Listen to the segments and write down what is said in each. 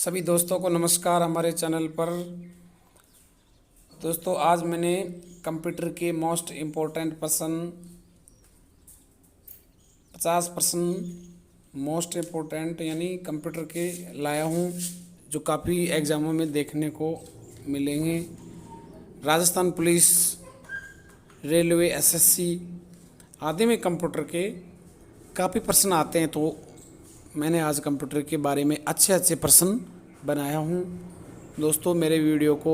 सभी दोस्तों को नमस्कार हमारे चैनल पर। दोस्तों आज मैंने कंप्यूटर के most important person 50% most important यानी कंप्यूटर के लाया हूँ, जो काफ़ी एग्ज़ामों में देखने को मिलेंगे। राजस्थान पुलिस, रेलवे, एसएससी आदि में कंप्यूटर के काफ़ी प्रश्न आते हैं, तो मैंने आज कंप्यूटर के बारे में अच्छे प्रश्न बनाया हूँ। दोस्तों मेरे वीडियो को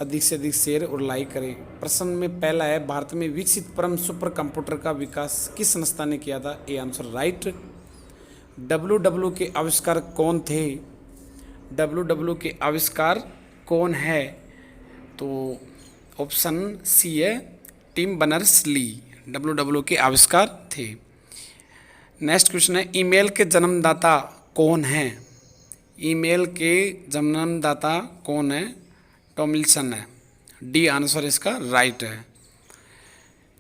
अधिक से अधिक शेयर और लाइक करें। प्रश्न में पहला है, भारत में विकसित परम सुपर कंप्यूटर का विकास किस संस्था ने किया था? A answer right. डब्ल्यू के आविष्कार कौन थे? डब्ल्यू के आविष्कार कौन है? तो ऑप्शन सी है, टिम बर्नर्स ली डब्ल्यू के आविष्कार थे। नेक्स्ट क्वेश्चन है, ईमेल के जन्मदाता कौन है? ईमेल के जन्मदाता कौन है? टॉमलिंसन है। डी आंसर इसका राइट है।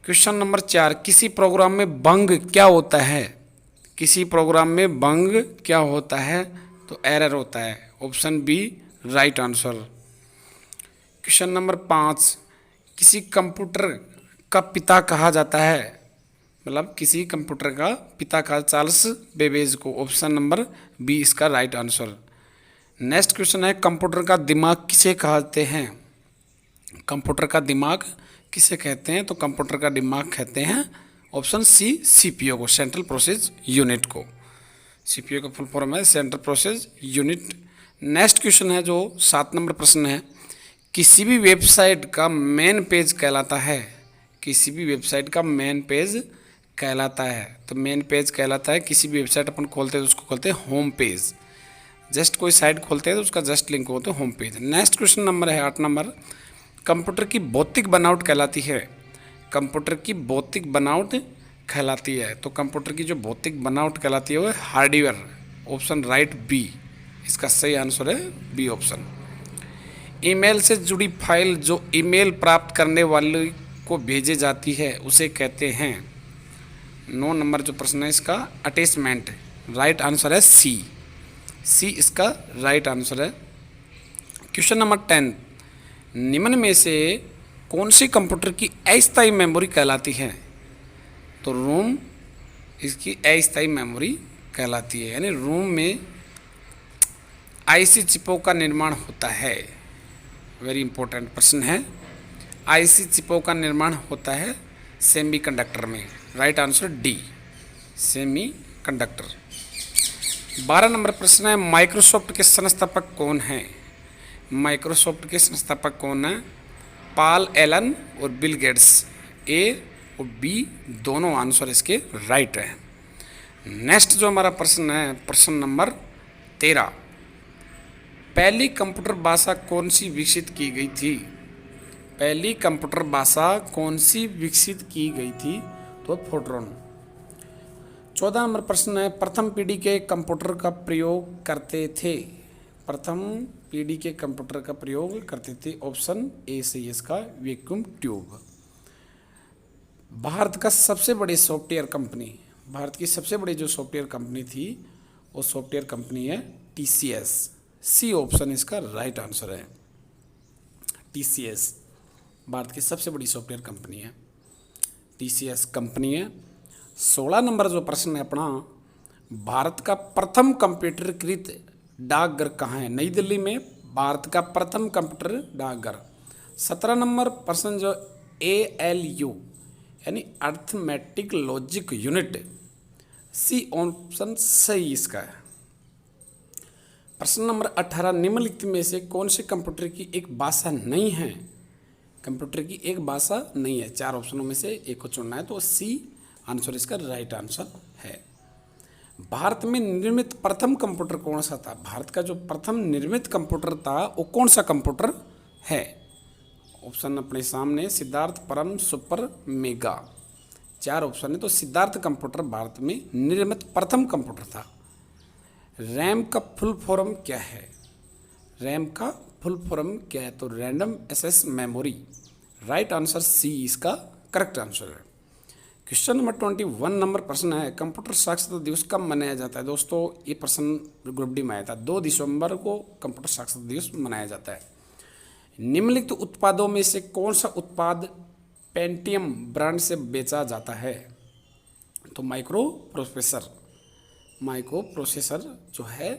क्वेश्चन नंबर 4, किसी प्रोग्राम में बंग क्या होता है? किसी प्रोग्राम में बंग क्या होता है? तो एरर होता है। Option B right answer. Question number 5, किसी कंप्यूटर का पिता कहा जाता है? मतलब किसी कंप्यूटर का पिता का चार्ल्स बेबेज को। ऑप्शन नंबर बी इसका राइट आंसर। नेक्स्ट क्वेश्चन है, कंप्यूटर का दिमाग किसे कहते हैं? कंप्यूटर का दिमाग किसे कहते हैं? तो कंप्यूटर का दिमाग कहते हैं ऑप्शन सी सीपीयू को, सेंट्रल प्रोसेस यूनिट को। सीपीयू का फुल फॉर्म है central process unit. Next question है जो 7 नंबर प्रश्न है, किसी भी वेबसाइट का मेन पेज कहलाता है? किसी भी वेबसाइट का मेन पेज कहलाता है। तो मेन पेज कहलाता है, किसी भी वेबसाइट अपन खोलते हैं तो उसको खोलते हैं होम पेज। जस्ट कोई साइट खोलते हैं तो उसका जस्ट लिंक होता है home page. Next question number है 8 नंबर, कंप्यूटर की भौतिक बनावट कहलाती है? कंप्यूटर की भौतिक बनावट कहलाती है। तो कंप्यूटर की जो भौतिक बनावट कहलाती है वो हार्डवेयर। ऑप्शन राइट बी इसका सही आंसर है, बी ऑप्शन। ईमेल से जुड़ी फाइल जो ईमेल प्राप्त करने वाले को भेजी जाती है उसे कहते हैं? 9 नंबर जो प्रश्न है इसका अटैचमेंट। राइट आंसर है सी। सी इसका राइट आंसर है। क्वेश्चन नंबर 10, निम्न में से कौन सी कंप्यूटर की अस्थायी मेमोरी कहलाती है? तो रोम इसकी अस्थायी मेमोरी कहलाती है, यानी रोम में आईसी चिपों का निर्माण होता है। वेरी इंपॉर्टेंट प्रश्न है। आईसी चिपों का निर्माण होता है सेमीकंडक्टर में। Right answer D semiconductor. 12 number प्रश्न है, माइक्रोसॉफ्ट के संस्थापक कौन हैं? माइक्रोसॉफ्ट के संस्थापक कौन है? पॉल एलन और बिल गेट्स। ए और बी दोनों आंसर इसके राइट हैं। नेक्स्ट जो हमारा प्रश्न है, प्रश्न नंबर 13, पहली कंप्यूटर भाषा कौन सी विकसित की गई थी? पहली कंप्यूटर भाषा कौन सी विकसित की गई थी? तो फोर्ट्रॉन। 14 नंबर प्रश्न है, प्रथम पीढ़ी के कंप्यूटर का प्रयोग करते थे? प्रथम पीढ़ी के कंप्यूटर का प्रयोग करते थे। ऑप्शन ए सही इसका, वैक्यूम ट्यूब। भारत का सबसे बड़ी सॉफ्टवेयर कंपनी, भारत की सबसे बड़ी जो सॉफ्टवेयर कंपनी थी वो सॉफ्टवेयर कंपनी है टीसीएस। सी ऑप्शन इसका राइट आंसर है। टीसीएस भारत की सबसे बड़ी सॉफ्टवेयर कंपनी है, टीसीएस कंपनी है। 16 नंबर जो प्रश्न है अपना, भारत का प्रथम कंप्यूटरीकृत डाकघर कहाँ है? नई दिल्ली में भारत का प्रथम कंप्यूटर डाकघर। 17 नंबर प्रश्न जो ALU यानी arithmetic logic unit. C option सही इसका है। प्रश्न नंबर 18, निम्नलिखित में से कौन से कंप्यूटर की एक भाषा नहीं है? कंप्यूटर की एक भाषा नहीं है, 4 ऑप्शनों में से एक को चुनना है, तो सी आंसर इसका राइट आंसर है। भारत में निर्मित प्रथम कंप्यूटर कौन सा था? भारत का जो प्रथम निर्मित कंप्यूटर था वो कौन सा कंप्यूटर है? ऑप्शन अपने सामने, सिद्धार्थ, परम, सुपर, मेगा। 4 ऑप्शन है, तो सिद्धार्थ कंप्यूटर भारत में निर्मित प्रथम कंप्यूटर था। रैम का फुल फॉर्म क्या है? रैम का फुल फॉर्म क्या है? तो random access memory. Right answer C इसका करेक्ट आंसर है। क्वेश्चन नंबर 21 नंबर प्रश्न है, कंप्यूटर साक्षरता दिवस कब मनाया जाता है। दोस्तों ये प्रश्न ग्रुप डी में आया था। 2 दिसंबर को कंप्यूटर साक्षरता दिवस मनाया जाता है। निम्नलिखित उत्पादों में से कौन सा उत्पाद पेंटियम ब्रांड से बेचा जाता है। तो माइक्रो प्रोसेसर जो है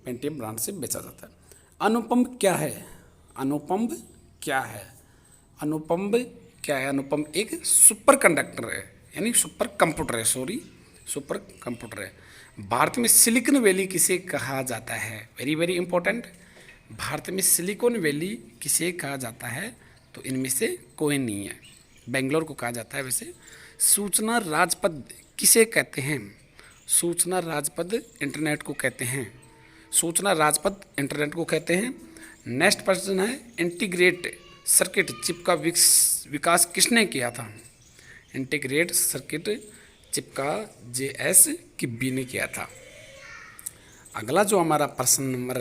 पेंटियम ब्रांड से बेचा जाता है। अनुपम क्या है। अनुपम एक सुपर कंडक्टर है, यानी सुपर कंप्यूटर है। भारत में सिलिकॉन वैली किसे कहा जाता है। Very very important. भारत में सिलिकॉन वैली किसे कहा जाता है। तो इनमें से कोई नहीं है। बेंगलोर को कहा जाता है। वैसे सूचना राजपथ किसे कहते हैं। सूचना राजपथ इंटरनेट को कहते हैं। नेक्स्ट प्रश्न है, इंटीग्रेट सर्किट चिप का विकास किसने किया था। इंटीग्रेट सर्किट चिप का JS किब्बी ने किया था। अगला प्रश्न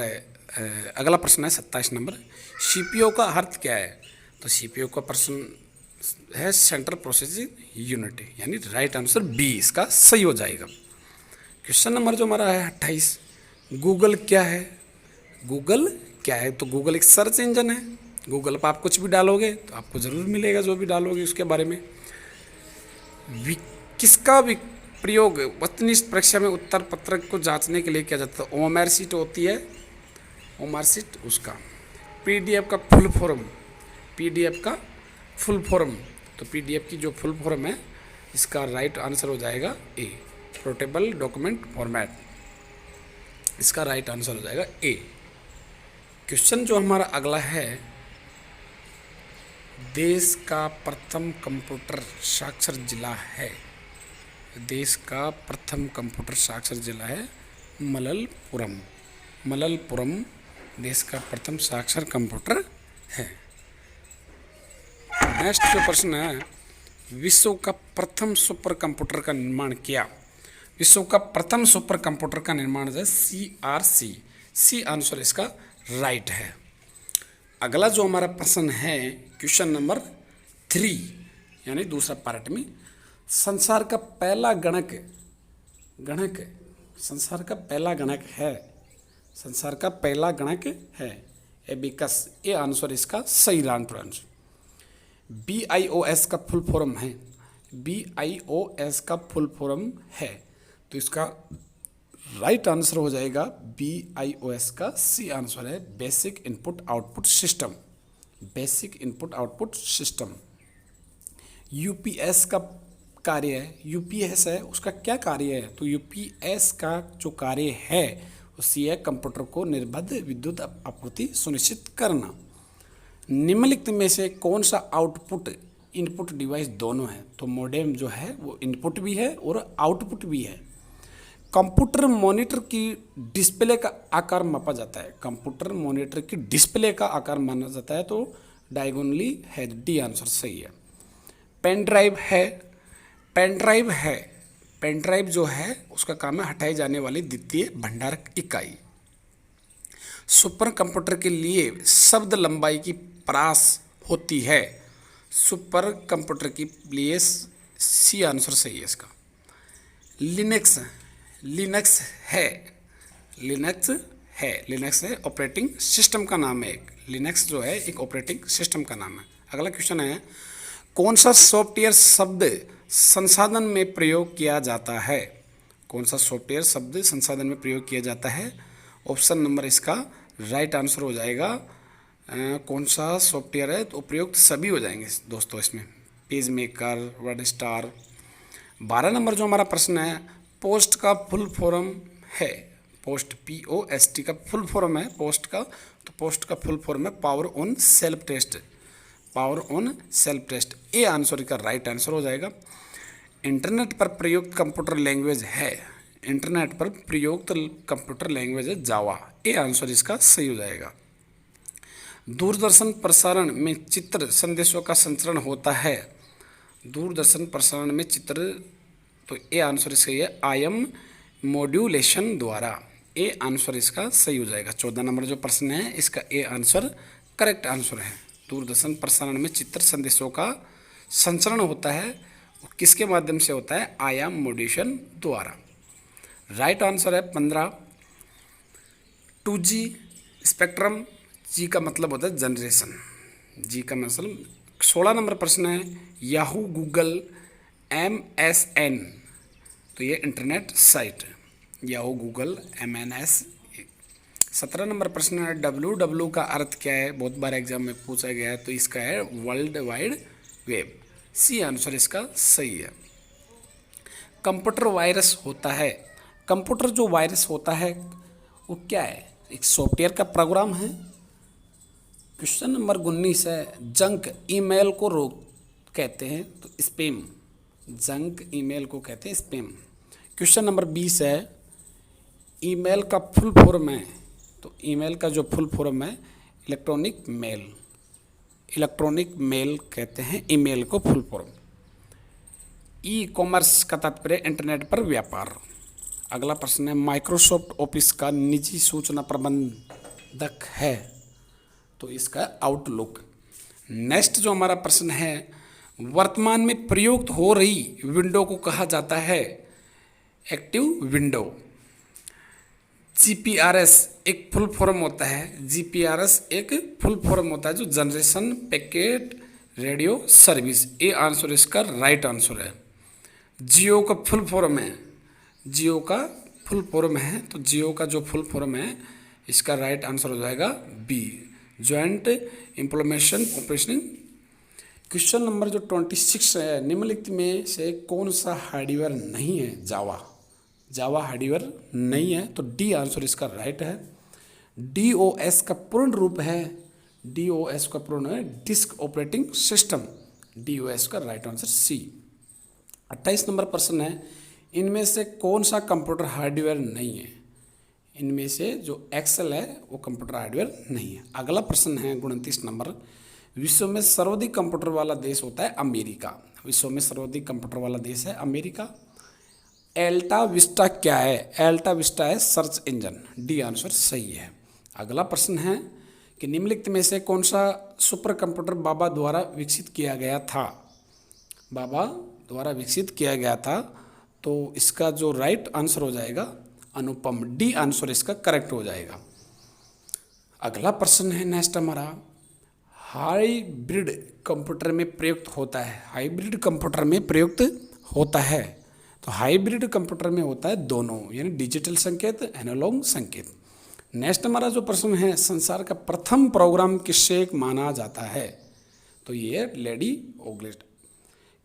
है 27 नंबर। CPU का अर्थ क्या है। तो CPU का प्रश्न है सेंट्रल प्रोसेसिंग यूनिट, यानी राइट आंसर बी इसका सही हो जाएगा। क्वेश्चन नंबर जो हमारा है 28, गूगल क्या है। तो गूगल एक सर्च इंजन है। गूगल पर आप कुछ भी डालोगे तो आपको ज़रूर मिलेगा, जो भी डालोगे उसके बारे में। किसका भी प्रयोग वस्तुनिष्ठ परीक्षा में उत्तर पत्रक को जांचने के लिए किया जाता है। ओएमआर शीट होती है, ओएमआर शीट उसका। PDF का फुल फॉर्म, तो PDF की जो फुल फॉर्म है इसका राइट आंसर हो जाएगा ए, पोर्टेबल डॉक्यूमेंट फॉर्मेट। इसका राइट आंसर हो जाएगा ए। क्वेश्चन जो हमारा अगला है, देश का प्रथम कंप्यूटर साक्षर जिला है। देश का प्रथम कंप्यूटर साक्षर जिला है मललपुरम देश का प्रथम साक्षर कंप्यूटर है। नेक्स्ट जो प्रश्न है, विश्व का प्रथम सुपर कंप्यूटर का निर्माण किया। विश्व का प्रथम सुपर कंप्यूटर का निर्माण है CRC। सी आंसर इसका राइट है। अगला जो हमारा प्रश्न है क्वेश्चन नंबर 3, यानी दूसरा पार्ट में, संसार का पहला गणक है एबिकस। ये आंसर इसका सही आंसर। BIOS का फुल फॉर्म है, तो इसका राइट आंसर हो जाएगा BIOS का सी आंसर है, basic input output system. UPS का कार्य है, UPS है उसका क्या कार्य है। तो UPS का जो कार्य है उसी है कंप्यूटर को निर्बाध विद्युत आपूर्ति सुनिश्चित करना। निम्नलिखित में से कौन सा आउटपुट इनपुट डिवाइस दोनों है। तो मॉडेम जो है वो इनपुट भी है और आउटपुट भी है। कंप्यूटर मॉनिटर की डिस्प्ले का आकार मापा जाता है। कंप्यूटर मॉनिटर की डिस्प्ले का आकार माना जाता है, तो डायगोनली है, डी आंसर सही है। पेन ड्राइव जो है उसका काम है हटाई जाने वाली द्वितीय भंडारक इकाई। सुपर कंप्यूटर के लिए शब्द लंबाई की परास होती है। सुपर कंप्यूटर के लिए सी आंसर सही है इसका। लिनक्स है ऑपरेटिंग सिस्टम का नाम है। लिनक्स जो है एक ऑपरेटिंग सिस्टम का नाम है। अगला क्वेश्चन है, कौन सा सॉफ्टवेयर शब्द संसाधन में प्रयोग किया जाता है। कौन सा सॉफ्टवेयर शब्द संसाधन में प्रयोग किया जाता है। ऑप्शन नंबर इसका राइट आंसर हो जाएगा। कौन सा सॉफ्टवेयर है, तो प्रयोग सभी हो जाएंगे दोस्तों इसमें, page maker, word star. 12 number जो हमारा प्रश्न है, पोस्ट का फुल फॉर्म है। पोस्ट POST का फुल फॉर्म है पोस्ट का, तो पोस्ट का फुल फॉर्म है power on self test. A answer का राइट आंसर हो जाएगा। इंटरनेट पर प्रयुक्त कंप्यूटर लैंग्वेज है। इंटरनेट पर प्रयुक्त कंप्यूटर लैंग्वेज है जावा। ए आंसर इसका सही हो जाएगा। दूरदर्शन प्रसारण में चित्र संदेशों का संचरण होता है। दूरदर्शन प्रसारण में चित्र, तो ए आंसर इसका है IM मॉड्यूलेशन द्वारा। ए आंसर इसका सही हो जाएगा। 14 नंबर जो प्रश्न है इसका ए आंसर करेक्ट आंसर है। दूरदर्शन प्रसारण में चित्र संदेशों का संचरण होता है वो किसके माध्यम से होता है? आयाम मॉड्यूलेशन द्वारा। राइट आंसर है 15। 2G स्पेक्ट्रम, जी का मतलब होता है जनरेशन, जी का मतलब। 16 नंबर प्रश्न है याहू, गूगल, MSN, तो ये इंटरनेट साइट है, याहू, गूगल, MNS। 17 नंबर प्रश्न है WW का अर्थ क्या है? बहुत बार एग्जाम में पूछा गया है, तो इसका है world wide web, C answer इसका सही है। कंप्यूटर वायरस होता है, कंप्यूटर जो वायरस होता है वो क्या है? एक सॉफ्टवेयर का प्रोग्राम है। क्वेश्चन नंबर 19 है जंक ईमेल को रोक कहते हैं तो स्पैम, जंक ईमेल को कहते हैं स्पैम। क्वेश्चन नंबर 20 है ईमेल का फुल फॉर्म है, तो ईमेल का जो फुल फॉर्म है इलेक्ट्रॉनिक मेल, इलेक्ट्रॉनिक मेल कहते हैं ईमेल को फुल फॉर्म। ई कॉमर्स का तात्पर्य इंटरनेट पर व्यापार। अगला प्रश्न है माइक्रोसॉफ्ट ऑफिस का निजी सूचना प्रबंधक है, तो इसका आउटलुक। नेक्स्ट जो हमारा प्रश्न है वर्तमान में प्रयुक्त हो रही विंडो को कहा जाता है एक्टिव विंडो। GPRS एक फुल फॉर्म होता है, GPRS एक फुल फॉर्म होता है जो generation packet radio service, A answer इसका राइट आंसर है। जियो का फुल फॉर्म है, जियो का फुल फॉर्म है, तो जियो का जो फुल फॉर्म है इसका राइट आंसर हो जाएगा B, joint implementation operation. Question number जो 26 है निम्नलिखित में से कौन सा हार्डवेयर नहीं है? जावा, जावा हार्डवेयर नहीं है, तो डी आंसर इसका राइट है। DOS का पूर्ण रूप है, DOS का पूर्ण है डिस्क ऑपरेटिंग सिस्टम, DOS का राइट आंसर सी। 28 नंबर प्रश्न है इनमें से कौन सा कंप्यूटर हार्डवेयर नहीं है? इनमें से जो एक्सेल है वो कंप्यूटर हार्डवेयर नहीं है। अगला प्रश्न है 29 नंबर विश्व में सर्वाधिक कंप्यूटर वाला देश होता है अमेरिका, विश्व में सर्वाधिक कंप्यूटर वाला देश है अमेरिका। एल्टा विस्टा क्या है? एल्टा विस्टा है सर्च इंजन, डी आंसर सही है। अगला प्रश्न है कि निम्नलिखित में से कौन सा सुपर कंप्यूटर बाबा द्वारा विकसित किया गया था? बाबा द्वारा विकसित किया गया था, तो इसका जो राइट आंसर हो जाएगा अनुपम, डी आंसर इसका करेक्ट हो जाएगा। अगला प्रश्न है नेक्स्ट हमारा हाइब्रिड कंप्यूटर में प्रयुक्त होता है, हाइब्रिड कंप्यूटर में प्रयुक्त होता है, तो हाइब्रिड कंप्यूटर में होता है दोनों, यानी डिजिटल संकेत, एनालॉग संकेत। नेक्स्ट हमारा जो प्रश्न है संसार का प्रथम प्रोग्राम किससे माना जाता है? तो ये है लेडी ओगलेट।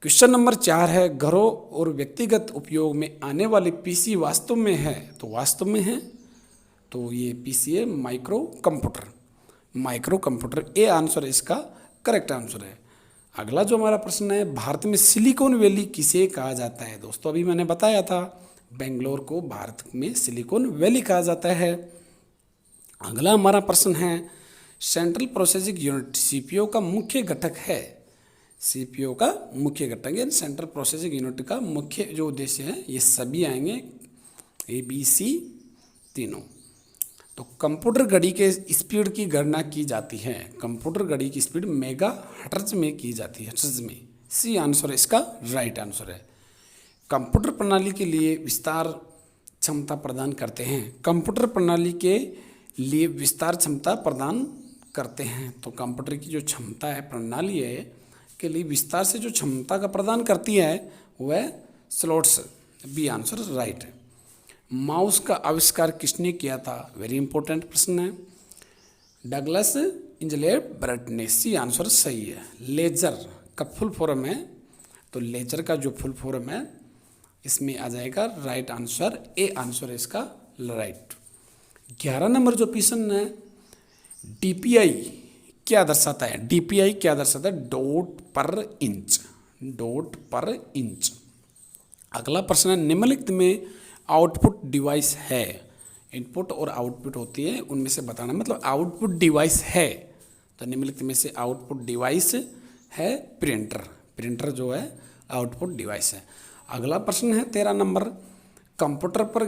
क्वेश्चन नंबर 4 है घरों और व्यक्तिगत उपयोग में आने वाले पीसी वास्तव में है, तो वास्तव में है, तो ये पीसी है micro computer, micro computer, A answer इसका करेक्ट आंसर है। अगला जो हमारा प्रश्न है भारत में सिलिकॉन वैली किसे कहा जाता है? दोस्तों अभी मैंने बताया था बेंगलोर को भारत में सिलिकॉन वैली कहा जाता है। अगला हमारा प्रश्न है सेंट्रल प्रोसेसिंग यूनिट सीपीयू का मुख्य घटक है, सीपीयू का मुख्य घटक है, सेंट्रल प्रोसेसिंग यूनिट का मुख्य जो उद्देश्य है ये सभी आएंगे ABC तीनों। तो कंप्यूटर घड़ी के स्पीड की गणना की जाती है, कंप्यूटर घड़ी की स्पीड मेगा हर्ट्ज में की जाती है, हर्ट्ज में, सी आंसर इसका राइट आंसर है। कंप्यूटर प्रणाली के लिए विस्तार क्षमता प्रदान करते हैं, कंप्यूटर प्रणाली के लिए विस्तार क्षमता प्रदान करते हैं, तो कंप्यूटर की जो क्षमता है प्रणाली है के लिए विस्तार से जो क्षमता का प्रदान करती है वह स्लॉट्स, बी आंसर राइट है। माउस का आविष्कार किसने किया था? वेरी इंपॉर्टेंट प्रश्न है, डगलस इंजलेट ब्रट ने, सी आंसर सही है। लेजर का फुल फॉर्म है, तो लेजर का जो फुल फॉर्म है इसमें आ जाएगा राइट आंसर, ए आंसर इसका राइट। 11 नंबर जो प्रश्न है DPI क्या दर्शाता है? DPI क्या दर्शाता है? डॉट पर इंच, डॉट पर इंच। अगला प्रश्न है निम्नलिखित में आउटपुट डिवाइस है, इनपुट और आउटपुट होती है उनमें से बताना, मतलब आउटपुट डिवाइस है, तो निम्नलिखित में से आउटपुट डिवाइस है प्रिंटर, प्रिंटर जो है आउटपुट डिवाइस है। अगला प्रश्न है 13 नंबर कंप्यूटर पर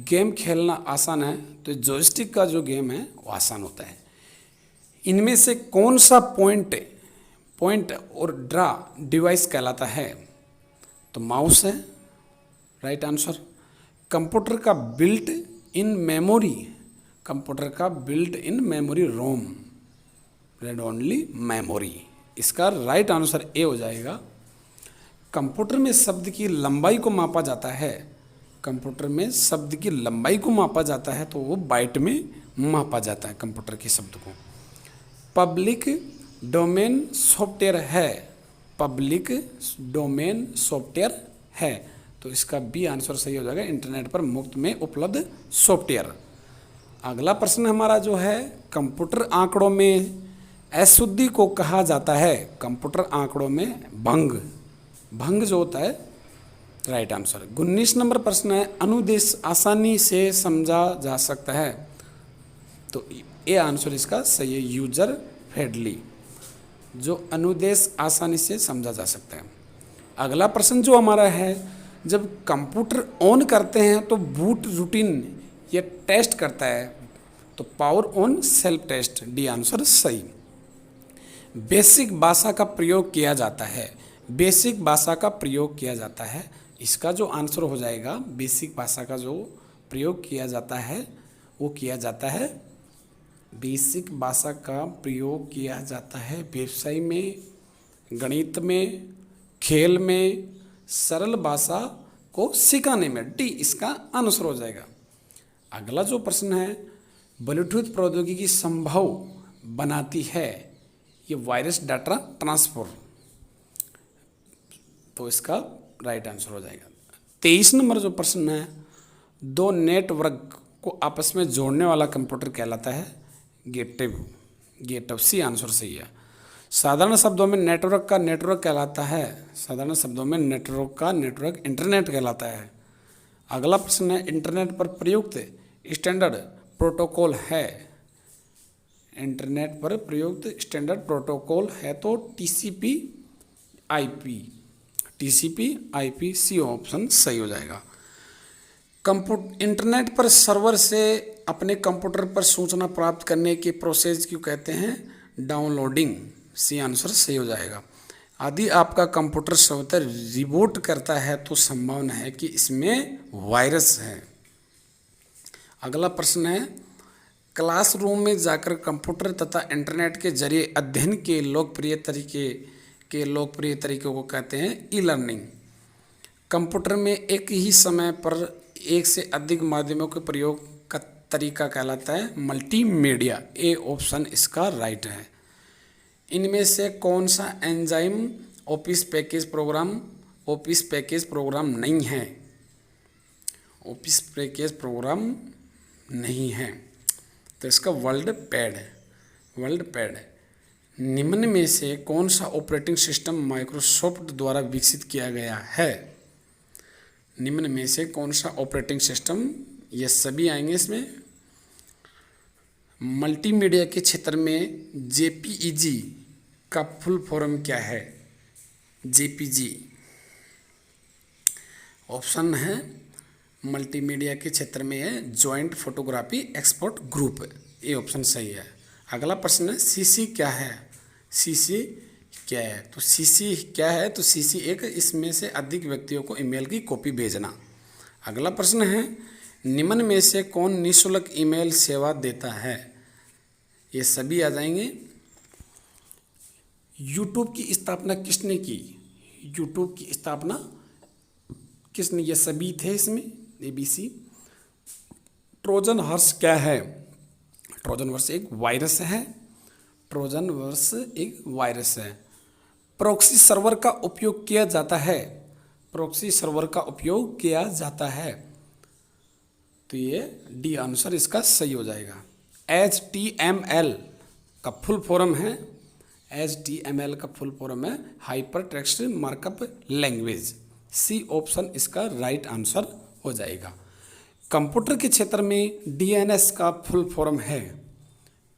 गेम खेलना आसान है, तो जॉयस्टिक का जो गेम है वो आसान होता है। इनमें से कौन सा पॉइंट और ड्रा डिवाइस कहलाता है? तो माउस है राइट आंसर। कंप्यूटर का बिल्ट इन मेमोरी, कंप्यूटर का built in memory Rome, red only memory, इसका राइट आंसर ए हो जाएगा। कंप्यूटर में शब्द की लंबाई को मापा जाता है, कंप्यूटर में शब्द की लंबाई को मापा जाता है तो वो बाइट में मापा जाता है कंप्यूटर के शब्द को। पब्लिक डोमेन सॉफ्टवेयर है, पब्लिक डोमेन सॉफ्टवेयर है, तो इसका बी आंसर सही हो जाएगा, इंटरनेट पर मुफ्त में उपलब्ध सॉफ्टवेयर। अगला प्रश्न हमारा जो है, कंप्यूटर आंकड़ों में अशुद्धि को कहा जाता है, कंप्यूटर आंकड़ों में भंग, भंग जो होता है राइट आंसर। 19 नंबर प्रश्न है, अनुदेश आसानी से समझा जा सकता है, तो ये आंसर इसका सही है, यूजर फ्रेंडली, जो अनुदेश आसानी से समझा जा सकता है। अगला प्रश्न जो हमारा है, जब कंप्यूटर ऑन करते हैं तो बूट रूटीन ये टेस्ट करता है, तो power on self test, D answer सही। बेसिक भाषा का प्रयोग किया जाता है, बेसिक भाषा का प्रयोग किया जाता है, इसका जो आंसर हो जाएगा, बेसिक भाषा का जो प्रयोग किया जाता है वो किया जाता है, बेसिक भाषा का प्रयोग किया जाता है व्यवसाय में, गणित में, खेल में, सरल भाषा को सिखाने में, डी इसका आंसर हो जाएगा। अगला जो प्रश्न है, ब्लूटूथ प्रौद्योगिकी संभव बनाती है, ये वायरलेस डाटा ट्रांसफर, तो इसका राइट आंसर हो जाएगा। 23 नंबर जो प्रश्न है, दो नेटवर्क को आपस में जोड़ने वाला कंप्यूटर कहलाता है गेटवे, गेटवे, सी आंसर सही है। साधारण शब्दों में नेटवर्क का नेटवर्क कहलाता है, साधारण शब्दों में नेटवर्क का नेटवर्क इंटरनेट कहलाता है। अगला प्रश्न है, इंटरनेट पर प्रयुक्त स्टैंडर्ड प्रोटोकॉल है, इंटरनेट पर प्रयुक्त स्टैंडर्ड प्रोटोकॉल है तो TCP IP, TCP IP, C option सही हो जाएगा। इंटरनेट पर सर्वर से अपने कंप्यूटर पर सूचना प्राप्त करने की प्रोसेस क्यों कहते हैं, डाउनलोडिंग, सी आंसर सही हो जाएगा। यदि आपका कंप्यूटर स्वतः रिबूट करता है तो संभावना है कि इसमें वायरस है। अगला प्रश्न है, क्लासरूम में जाकर कंप्यूटर तथा इंटरनेट के जरिए अध्ययन के लोकप्रिय तरीकों को कहते हैं ई लर्निंग। कंप्यूटर में एक ही समय पर एक से अधिक माध्यमों के प्रयोग का तरीका कहलाता है मल्टीमीडिया, ए ऑप्शन इसका राइट है। इनमें से कौन सा एंजाइम ऑफिस पैकेज प्रोग्राम नहीं है, ऑफिस पैकेज प्रोग्राम नहीं है, तो इसका वर्ल्ड पैड। निम्न में से कौन सा ऑपरेटिंग सिस्टम माइक्रोसॉफ्ट द्वारा विकसित किया गया है, निम्न में से कौन सा ऑपरेटिंग सिस्टम, ये सभी आएंगे इसमें। मल्टीमीडिया के क्षेत्र में जेपीईजी का फुल फॉर्म क्या है, जेपीजी ऑप्शन है, मल्टीमीडिया के क्षेत्र में है जॉइंट फोटोग्राफी एक्सपर्ट ग्रुप, ये ऑप्शन सही है। अगला प्रश्न है, सीसी क्या है, सीसी क्या है, तो सीसी क्या है, तो सीसी एक इसमें से अधिक व्यक्तियों को ईमेल की कॉपी भेजना। अगला प्रश्न है, निम्न में से कौन निःशुल्क ईमेल सेवा देता है, ये सभी आ जाएंगे। यूट्यूब की स्थापना किसने की, यूट्यूब की स्थापना किसने, ये सभी थे इसमें, ABC। ट्रोजन हॉर्स क्या है, ट्रोजन हॉर्स एक वायरस है, ट्रोजन हॉर्स एक वायरस है। प्रॉक्सी सर्वर का उपयोग किया जाता है, प्रॉक्सी सर्वर का उपयोग किया जाता है, तो ये डी आंसर इसका सही हो जाएगा। HTML का फुल फॉर्म है, HTML का फुल फॉर्म है hyper text markup language, C option इसका राइट आंसर हो जाएगा। कंप्यूटर के क्षेत्र में DNS का फुल फॉर्म है,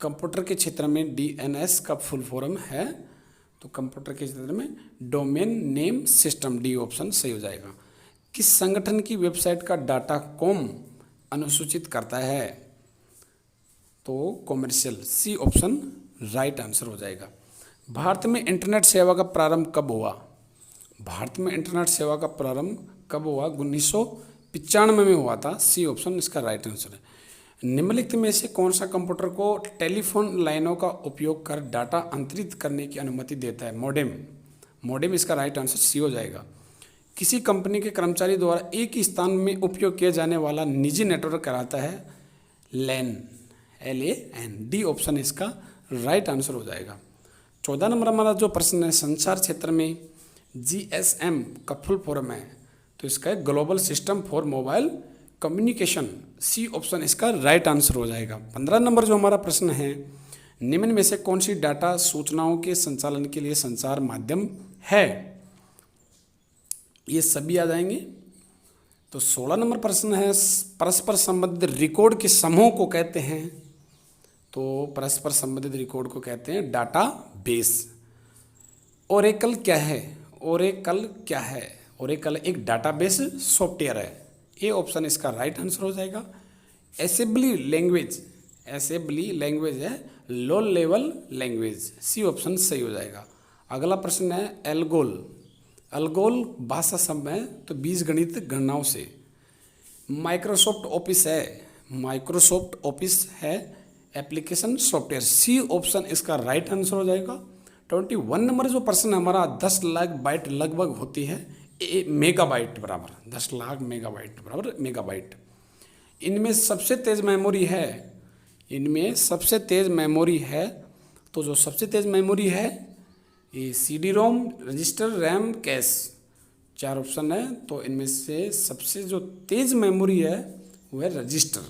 कंप्यूटर के क्षेत्र में DNS का फुल फॉर्म है, तो कंप्यूटर के क्षेत्र में domain name system, D option सही हो जाएगा। किस संगठन की वेबसाइट का डाटा कॉम अनुसूचित करता है, तो commercial, C option right answer हो जाएगा। भारत में इंटरनेट सेवा का प्रारंभ कब हुआ, भारत में इंटरनेट सेवा का प्रारंभ कब हुआ? 1995 में हुआ था। सी ऑप्शन इसका राइट आंसर है। निम्नलिखित में से कौन सा कंप्यूटर को टेलीफोन लाइनों का उपयोग कर डाटा अंतरित करने की अनुमति देता है? मॉडेम। मॉडेम इसका राइट आंसर सी हो जाएगा। किसी कंपनी के कर्मचारी द्वारा एक ही स्थान में उपयोग किया जाने वाला निजी नेटवर्क कहलाता है लैन, LAN। डी ऑप्शन इसका राइट आंसर हो जाएगा। 14 नंबर हमारा जो प्रश्न है, संचार क्षेत्र में GSM का फुल फॉर्म है, तो इसका है global system for mobile communication. C option इसका राइट आंसर हो जाएगा। 15 नंबर जो हमारा प्रश्न है, निम्न में से कौन सी डाटा सूचनाओं के संचालन के लिए संचार माध्यम है? ये सभी आ जाएंगे। तो 16 नंबर प्रश्न है, परस्पर संबंधित रिकॉर्ड के समूह को कहते हैं? तो परस्पर संबंधित रिकॉर्ड को कहते हैं डाटा बेस। ओरेकल क्या है? ओरेकल क्या है? ओरेकल एक डाटाबेस सॉफ्टवेयर है। ए ऑप्शन इसका राइट आंसर हो जाएगा। असेंबली लैंग्वेज, असेंबली लैंग्वेज है low level language. C option सही हो जाएगा। अगला प्रश्न है एल्गोल। एल्गोल भाषा शब्द है तो बीजगणित गणनाओं से। माइक्रोसॉफ्ट ऑफिस है, माइक्रोसॉफ्ट ऑफिस है एप्लीकेशन सॉफ्टवेयर। सी ऑप्शन इसका राइट आंसर हो जाएगा। 21 नंबर जो प्रश्न हमारा 10 लाख बाइट लगभग होती है मेगाबाइट बराबर, 10 लाख मेगाबाइट बराबर मेगाबाइट। इनमें सबसे तेज मेमोरी है, इनमें सबसे तेज मेमोरी है, तो जो सबसे तेज मेमोरी है ये CD रोम, रजिस्टर, रैम, कैश, 4 ऑप्शन है। तो इनमें से सबसे जो तेज मेमोरी है वो है रजिस्टर।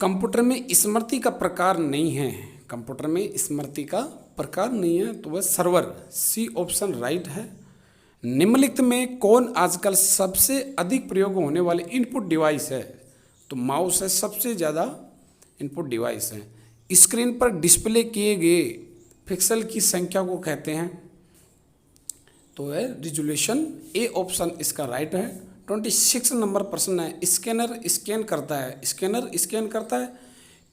कंप्यूटर में स्मृति का प्रकार नहीं है, कंप्यूटर में स्मृति का प्रकार नहीं है, तो वह सर्वर। सी ऑप्शन राइट है। निम्नलिखित में कौन आजकल सबसे अधिक प्रयोग होने वाले इनपुट डिवाइस है? तो माउस है, सबसे ज़्यादा इनपुट डिवाइस है। स्क्रीन पर डिस्प्ले किए गए पिक्सल की संख्या को कहते हैं? तो है रिजोल्यूशन। ए ऑप्शन इसका राइट है। 26 नंबर प्रश्न है, स्कैनर स्कैन करता है, स्कैनर स्कैन करता है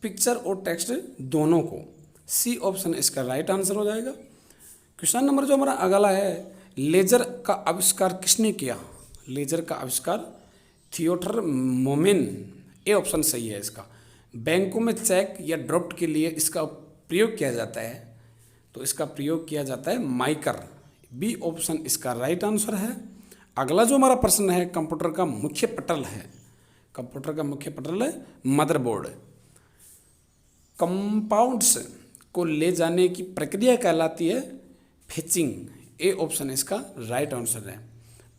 पिक्चर और टेक्स्ट दोनों को। सी ऑप्शन इसका राइट आंसर हो जाएगा। क्वेश्चन नंबर जो हमारा अगला है, लेजर का आविष्कार किसने किया? लेजर का आविष्कार थियोडर मोमेन। ए ऑप्शन सही है इसका। बैंकों में चेक या ड्राफ्ट के लिए इसका प्रयोग किया जाता है, तो इसका प्रयोग किया जाता है माइकर। बी ऑप्शन इसका राइट आंसर है। अगला जो हमारा प्रश्न है, कंप्यूटर का मुख्य पटल है, कंप्यूटर का मुख्य पटल है मदरबोर्ड। कंपाउंड्स को ले जाने की प्रक्रिया कहलाती है फेचिंग। ए ऑप्शन इसका राइट आंसर है।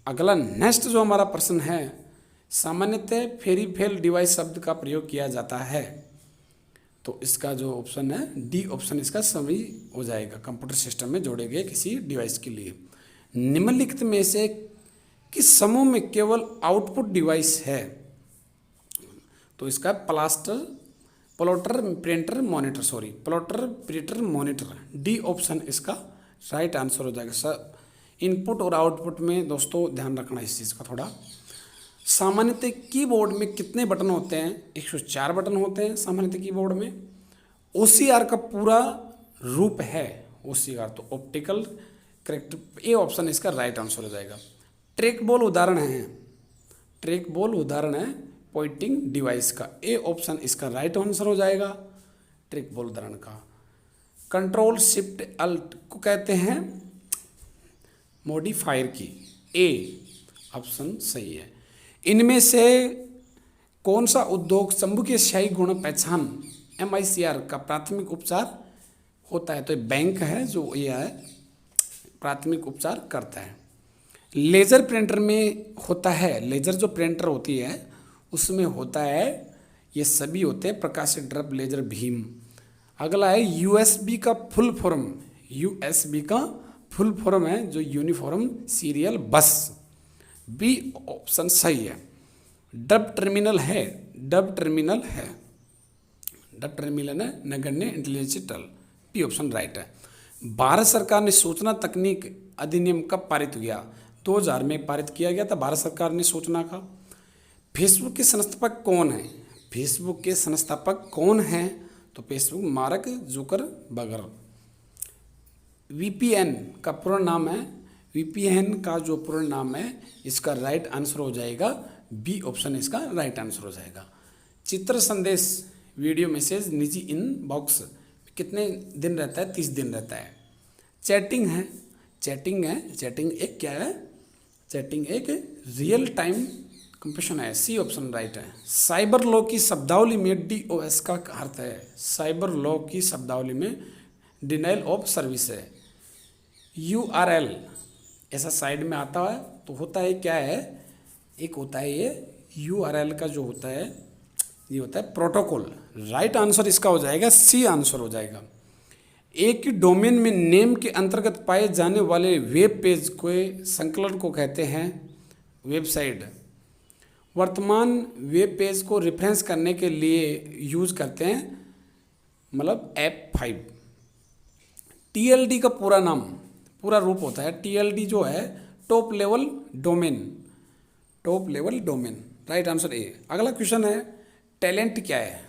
अगला नेक्स्ट जो हमारा प्रश्न है, सामान्यतः फेरिफेल डिवाइस शब्द का प्रयोग किया जाता है, तो इसका जो ऑप्शन है डी ऑप्शन इसका सही हो जाएगा। कंप्यूटर सिस्टम में जोड़े गए किसी डिवाइस के लिए। निम्नलिखित में से किस समूह में केवल आउटपुट डिवाइस है? तो इसका plotter printer monitor. D option इसका राइट आंसर हो जाएगा। सर इनपुट और आउटपुट में दोस्तों ध्यान रखना इस चीज़ का थोड़ा। सामान्यतः कीबोर्ड में कितने बटन होते हैं? 104 बटन होते हैं सामान्यतः कीबोर्ड में। OCR का पूरा रूप है OCR, तो ऑप्टिकल करेक्टर। ए ऑप्शन इसका राइट आंसर हो जाएगा। ट्रैक बॉल उदाहरण है, ट्रैक बॉल उदाहरण है पॉइंटिंग डिवाइस का। ए ऑप्शन इसका राइट आंसर हो जाएगा ट्रैक बॉल उदाहरण का। कंट्रोल शिफ्ट अल्ट को कहते हैं मॉडिफायर की। ए ऑप्शन सही है। इनमें से कौन सा उद्योग चुंबकीय स्याही गुण पहचान MICR का प्राथमिक उपचार होता है? तो बैंक है जो ये है प्राथमिक उपचार करता है। लेजर प्रिंटर में होता है, लेजर जो प्रिंटर होती है उसमें होता है, ये सभी होते हैं प्रकाशित ड्रप लेजर भीम। अगला है USB का फुल फॉर्म। USB का फुल फॉर्म है जो uniform serial bus. B option सही है। डब टर्मिनल है, डब टर्मिनल है, डब टर्मिनल है नगण्य इंटेलिजेंटल। बी ऑप्शन राइट है। भारत सरकार ने सूचना तकनीक अधिनियम कब पारित किया? 2000 में पारित किया गया था भारत सरकार ने सूचना का। फेसबुक के संस्थापक कौन है? फेसबुक के संस्थापक कौन हैं? तो फेसबुक मार्क जुकरबर्ग। VPN का पूरा नाम है VPN का जो पूरा नाम है इसका राइट आंसर हो जाएगा बी ऑप्शन, इसका राइट आंसर हो जाएगा। चित्र संदेश वीडियो मैसेज निजी इनबॉक्स कितने दिन रहता है? 30 दिन रहता है। चैटिंग है, चैटिंग एक क्या है? चैटिंग एक रियल टाइम कंप्यूटेशन है, सी ऑप्शन राइट है। साइबर लॉ की शब्दावली में DOS का अर्थ है, साइबर लॉ की शब्दावली में डिनाइल ऑफ सर्विस है। URL ऐसा साइड में आता है तो होता है क्या है? एक होता है ये URL का जो होता है ये होता है प्रोटोकॉल। राइट आंसर इसका हो जाएगा सी आंसर हो जाएगा। एक ही डोमेन में नेम के अंतर्गत पाए जाने वाले वेब पेज के संकलन को कहते हैं वेबसाइट। वर्तमान वेब पेज को रेफरेंस करने के लिए यूज करते हैं मतलब F5। TLD का पूरा नाम, पूरा रूप होता है TLD जो है top level domain, right answer A. अगला क्वेश्चन है टैलेंट क्या है?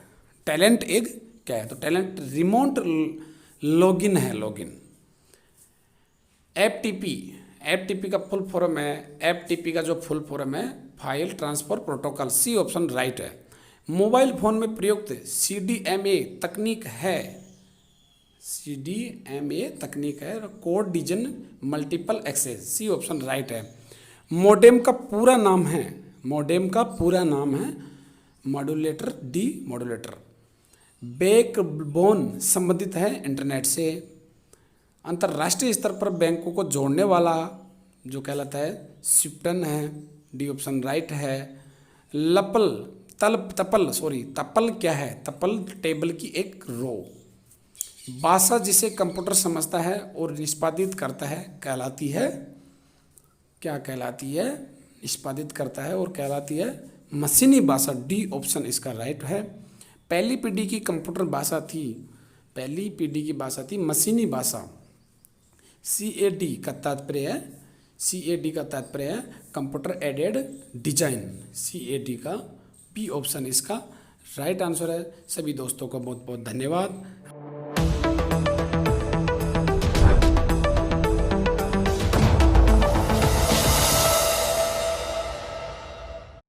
टैलेंट एक क्या है? तो टैलेंट रिमोट लॉगिन है, लॉगिन। FTP का फुल फॉर्म है, FTP का जो फुल फॉर्म है file transfer protocol, C option right है। मोबाइल फोन में प्रयुक्त CDMA तकनीक है, code division multiple access, C option right है। मॉडेम का पूरा नाम है मॉड्यूलेटर। बैकबोन संबंधित है इंटरनेट से। अंतर्राष्ट्रीय स्तर पर बैंकों को जोड़ने वाला जो कहलाता है स्विफ्टन है, डी ऑप्शन राइट है। तपल क्या है? तपल टेबल की एक रो। भाषा जिसे कंप्यूटर समझता है और निष्पादित करता है कहलाती है, क्या कहलाती है? निष्पादित करता है और कहलाती है मशीनी भाषा, डी ऑप्शन इसका राइट है। पहली पीढ़ी की कंप्यूटर भाषा थी मशीनी भाषा। CAD का तात्पर्य है कंप्यूटर एडेड डिजाइन, CAD का बी ऑप्शन इसका राइट आंसर है। सभी दोस्तों का बहुत बहुत धन्यवाद।